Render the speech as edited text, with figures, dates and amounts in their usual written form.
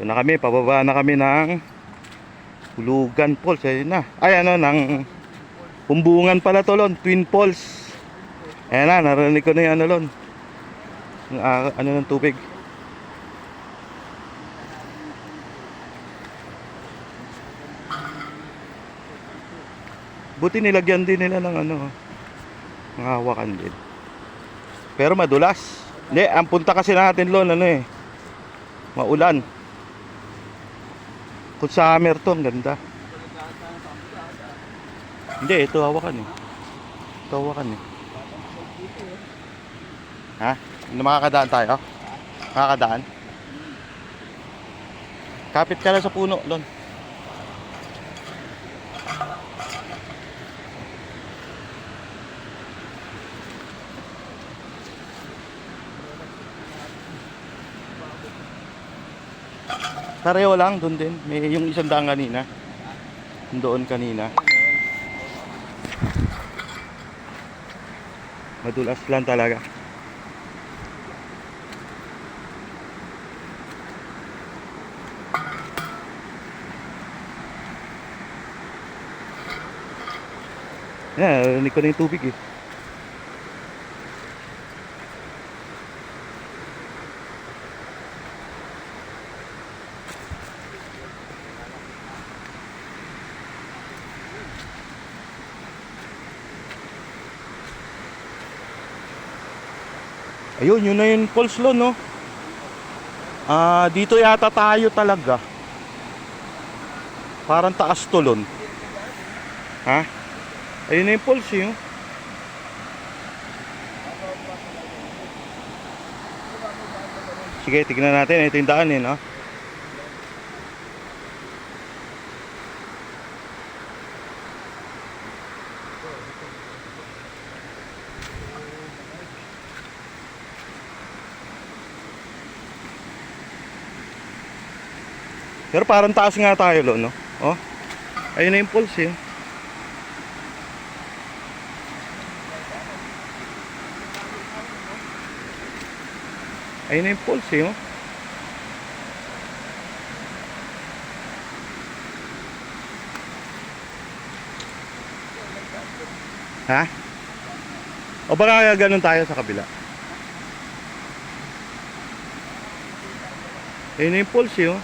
Ito na kami, pababa na kami ng Hulugan Falls. Ayun na. Ay ano, ng Kumbungan pala to, Lon. Twin Falls. Ayan na, narinig ko na yung ano, Lon. Yung ano ng tubig. Buti nilagyan din nila ng ano, ng hawakan din. Pero madulas. Hindi, ang punta kasi natin, Lon, ano eh, maulan. Kung summer to, ang ganda. Hindi, ito hawakan eh. Ito hawakan eh. Ha? Makakadaan tayo? Makakadaan? Kapit ka na sa puno, Lon. Pareho lang, doon din. May yung isang daan kanina. Doon kanina. Madulas lang talaga. Yan, narinig ko na yung tubig eh. Ayun, yun na yung falls, Lon, no? Dito yata tayo talaga. Parang taas to, Lon. Ha? Ayun na yung falls, eh. Sige, tignan natin. Ito yung daan, eh, no? Pero parang taas nga tayo, Lon, no? Oh, ayun na yung falls, eh. Ayun na yung falls, eh, oh. Ha? O baka ganun tayo sa kabila. Ayun na yung falls, eh, oh.